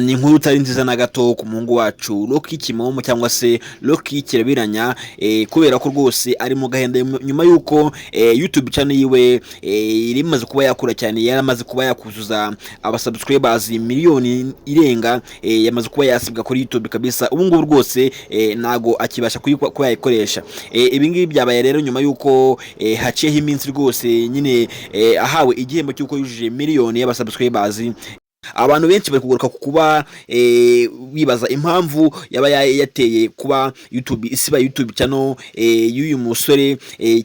Ni inkuru utari nziza na gato ku muhungu wacu Rocky Kimomo cyangwa se Rocky Kirabiranya, kubera ko rwose ari mu gahenda nyuma yuko YouTube channel yiwe irimaze kuba yakura cyane, yaramaze kuba yakuzuza abasubscribers miliyoni irenga, yamaze kuba yasibwa kuri YouTube kabisa. Ubu ngubu rwose nago akibasha kuba yayikoresha. Ibi ngibi byabaye rero nyuma yuko haciyeho iminsi rwose nyine ahawe igihembo cyuko yujuje miliyoni y'abasubscribers. Abantu benshi bari kugaruka kuba bibaza impamvu yaba yateye kuba YouTube isiba YouTube channel y'uyu musore,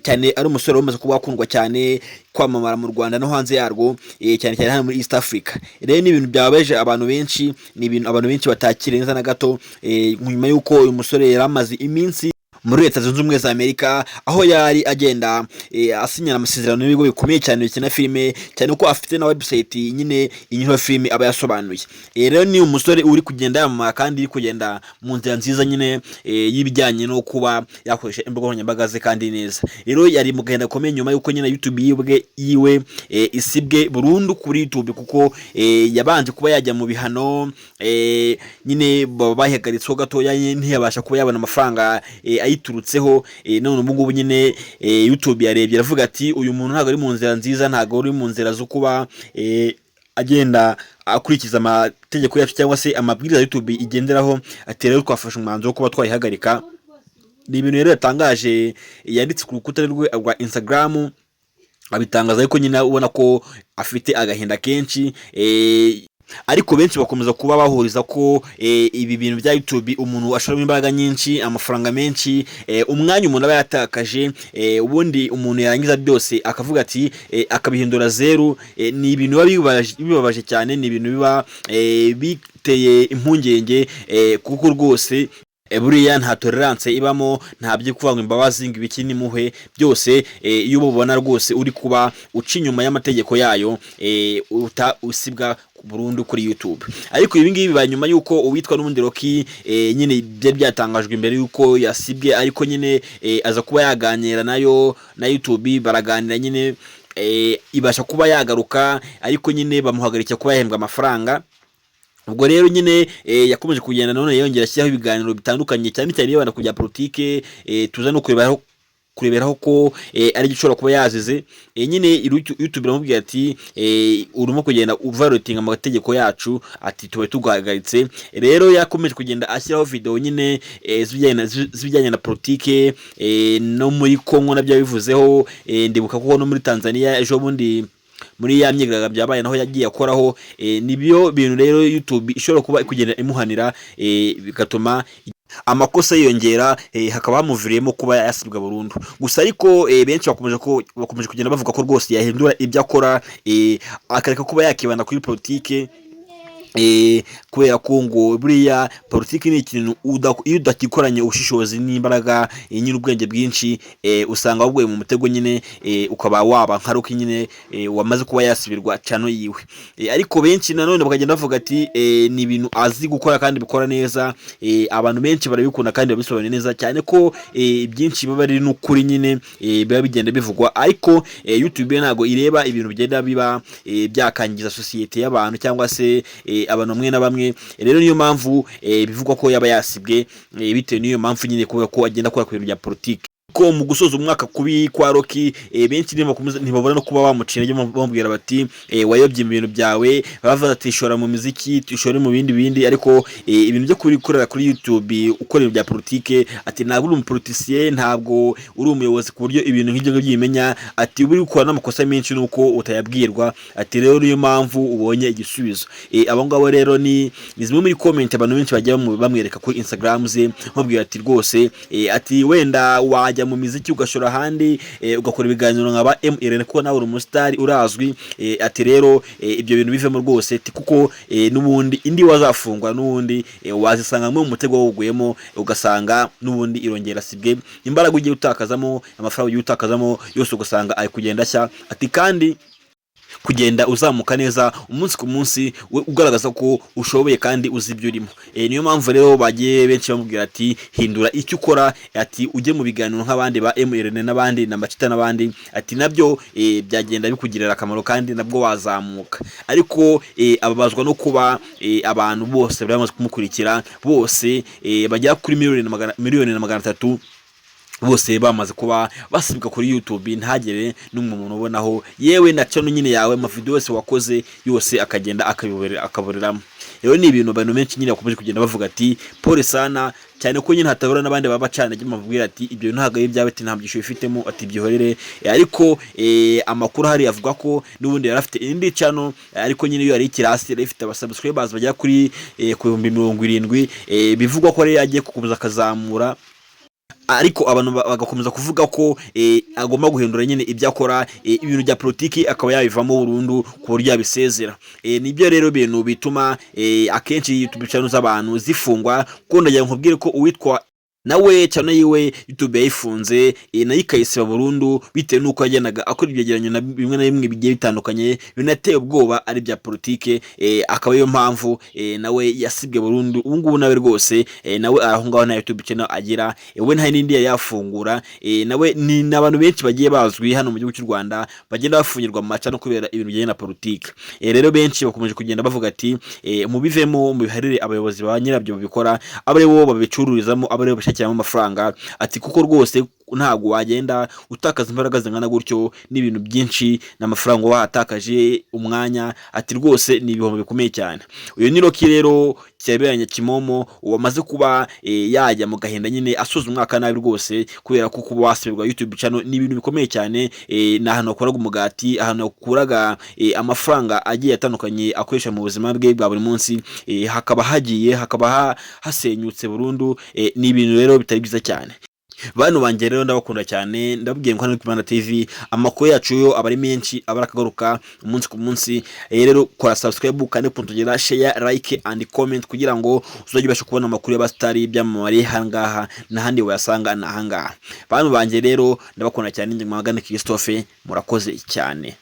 cyane ari umusore wamaze kuba akundwa cyane kwamamara mu Rwanda no hanze yarwo, cyane cyane hano muri East Africa. Rero ni ibintu byabaje abantu benshi, ni ibintu abantu benshi batakire neza na gato, nyuma yuko uyu musore yaramaze iminsi muri Leta Zunze Ubumwe za Amerika, aho yari agenda asinyana amasezerano n'ibigo bikomeye cyane bikina filime, cyane ko afite na website nyine inyura filime aba yasobanuye. Rero ni umusore uri kugenda yamama kandi iri kugenda mu nzira nziza nyine y'ibijyanye no kuba yakoresha imbuga nkoranyambaga ze kandi neza. Rero yari mu gahenda komeye nyuma yuko nyine YouTube yiwe isibwe burundu kuri YouTube, kuko yabanje kuba yajya mu bihano, nyine bahagaritseho gatoya ntiyabasha kuba yabona amafaranga ayiturutseho. None ubu ngubu nyine YouTube yarebye iravuga ati uyu muntu ntago ari mu nzira nziza, ntago ari mu nzira zo kuba agenda akurikiza amategeko yacu cyangwa se amabwiriza YouTube igenderaho. Ati rero twafashe umwanzuro wo kuba twayihagarika. Ni ibintu rero yatangaje, yanditse ku rukuta rwe rwa Instagram, abitangaza ariko nyine ubona ko afite agahinda kenshi. Ariko benshi bakomeza kuba bahuriza ko ibi bintu bya YouTube umuntu ashoramo imbaraga nyinshi, amafaranga menshi, umwanya umuntu aba yatakaje, ubundi umuntu yarangiza byose akavuga ati akabihindura zero. Ni ibintu bibabaje cyane, ni ibintu biba biteye impungenge, kuko rwose buriya nta tolerance ibamo, nta byo kuvanga imbabazi ngo ibiki nimuhe byose. Iyo ubona rwose uri kuba uca inyuma y'amategeko yayo, usibwa burundu kuri YouTube. Ariko ibi ngibi bibaye nyuma yuko uwitwa n'ubundi Rocky nyine byari byatangajwe imbere yuko yasibwe, ariko nyine aza kuba yaganira nayo na YouTube, baraganira nyine ibasha kuba yagaruka, ariko nyine bamuhagarika kuba yahembwa amafaranga. Ubwo rero nyine yakomeje kugenda none yongera ashyiraho ibiganiro bitandukanye, cyane cyane yabana kujya politike, tuza no kureberaho ko ari gishobora kuba yazize. Nyine YouTube iramubwira ati urimo kugenda uvarotinga amategeko yacu, ati tuba tugahagaritse. Rero yakomeje kugenda ashyiraho video nyine zibijyanye na politike, no muri Kongo nabyo bivuzeho. Ndibuka ko no muri Tanzania ejo bundi muri ya myigaragambyo byabaye naho yagiye akoraho. Nibyo bintu rero YouTube ishobora kuba kugenda imuhanira, bigatuma amakosa yiyongera, hakaba hamuviriyemo kuba yasibwa burundu. Gusa ariko benshi bakomeje kugenda bavuga ko rwose yahindura ibyo akora, akareka kuba yakibana kuri politike, kubera ko ngo buriya politiki ni ikintu iyo udakikoranye ubushishozi n'imbaraga nyir'ubwenge bwinshi, usanga waguye mu mutego nyine, ukaba waba nka Rocky nyine wamaze kuba yasibirwa channel yiwe. Ariko benshi nanone bakagenda bavuga ati ni ibintu azi gukora kandi bikora neza. Abantu benshi barabikunda kandi babisobanura neza, cyane ko byinshi biba ari n'ukuri nyine biba bigenda bivugwa. Ariko YouTube ntago ireba ibintu bigenda biba byakangiza societe y'abantu cyangwa se abantu bamwe na bamwe. Rero niyo mpamvu bivugwa ko yaba yasibwe, bitewe niyo mpamvu nyine ko agenda akora ku bintu bya politiki. Ko mu gusoza umwaka kubi kwa Rocky, benshi ntibabona no kuba bamucira ibyo bamubwira bati wayobye ibintu byawe, bavuga ati shora mu muziki, tushore mu bindi. Ariko ibintu byo kurikorera kuri YouTube ukora ibintu bya politike, ati ntabwo uri umupoliticien, ntabwo uri umuyobozi ku buryo ibintu nk'ibyo byimenya. Ati uri gukora n'amakosa menshi nuko utayabwirwa. Ati rero niyo mpamvu ubonye igisubizo. Abo ngabo rero ni zimwe muri comment abantu benshi bagiye bamwereka kuri Instagram ze, bamubwira ati rwose ati wenda wajya mu miziki ugashora handi, ugakora ibiganiro nkaba MRN ko nawe uri umustar urazwi. Ati rero ibyo bintu bivemo rwose, kuko n'ubundi indi wazafungwa, n'ubundi wazisanga mu mutego woguyemo, ugasanga n'ubundi irongera sibwe, imbaraga ugiye utakazamo, amafaranga ugiye utakazamo yose ugasanga ari kugenda ashya. Ati kandi kugenda uzamuka neza umunsi ku munsi ugaragaza ko ushoboye kandi uzi ibyo urimo. Niyo mpamvu rero bagiye benshi bamubwira ati hindura icyo ukora, ati ujye mu biganiro nk'abandi ba MRN n'abandi na Machita n'abandi, ati nabyo byagenda bikugirira akamaro kandi nabwo wazamuka. Ariko ababazwa no kuba abantu bose bamaze kumukurikira bose bajya kuri miliyoni na 300 bose bamaze kuba basibwa kuri YouTube, ntagere n'umuntu ubonaho, yewe na channel nyine yawe amavideo yose wakoze yose akagenda akaburiramo. Rero ni ibintu abantu benshi nyine bakomeje kugenda bavuga ati pole sana, cyane ko nyine hatabura n'abandi baba bacana ajye mubwira ati ibyo ntago y'ibyawe ati ntabyo ifitemo, ati byihorere. Ariko amakuru hari avuga ko n'ubundi yari afite indi channel, ariko nyine yo yari ikirasi, yari ifite abasubscribers bajya kuri ku 70,000, bivugwa ko yari yagiye kukubuza akazamura, ariko abantu bagakomeza kuvuga ko agomba guhindura nyine ibyo akora, ibintu bya politiki akaba yabivamo burundu ku buryo yabisezera. Nibyo rero bintu bituma akenshi YouTube channel z'abantu zifungwa, kuko ndagira nkubwire ko uwitwa nawe channel yiwe YouTube yayifunze nayo ikayisiba burundu bitewe nuko yagendaga akora ibyegeranyo na bimwe na bimwe bigiye bitandukanye binateye ubwoba ari bya politike, akaba yo mpamvu nawe yasibwe burundu. Ubu ngubu nawe rwose nawe arahungaho na YouTube channel agira, we nta nindi yafungura. Nawe ni n'abantu benshi bagiye bazwi hano mu gihugu cy'u Rwanda bagenda bafungirwa mu macano kubera ibintu bijyanye na politike. Rero benshi bakomeje kugenda bavuga ati mubivemo, mubiharire abayobozi ba nyirabyo babikora, abari bo babicururizamo, abari bo cyangwa amafaranga, ati kuko rwose ntago wagenda utakaza imbaraga zingana gutyo n'ibintu byinshi n'amafaranga watakaje umwanya, ati rwose ni ibihombo bikomeye cyane. Uyu ni Rocky rero Kiraberanya Kimomo wamaze kuba yajya mu gahinda nyine asoza umwaka nabi rwose, kubera ko kuba wasibirwa YouTube channel ni ibintu bikomeye cyane. N'ahantu akoraga umugati, ahantu akuraga amafaranga agiye atandukanye akoresha mu buzima bwe bwa buri munsi, hakaba hasenyutse burundu. Ni ibintu rero bitari byiza cyane. Bantu banjye rero ndabakunda cyane, ndabwiye ngo hano ku Rwanda TV amakuru yacu yo abari menshi abarakagaruka umunsi ku munsi. Rero kora subscribe kandi kuntugera share, like and comment kugira ngo uzajye ubasha kubona amakuru y'abastari byamamare hangaha n'ahandi wayasanga n'ahangaha. Bantu banjye rero ndabakunda cyane, njye Mwagane Christophe, murakoze cyane.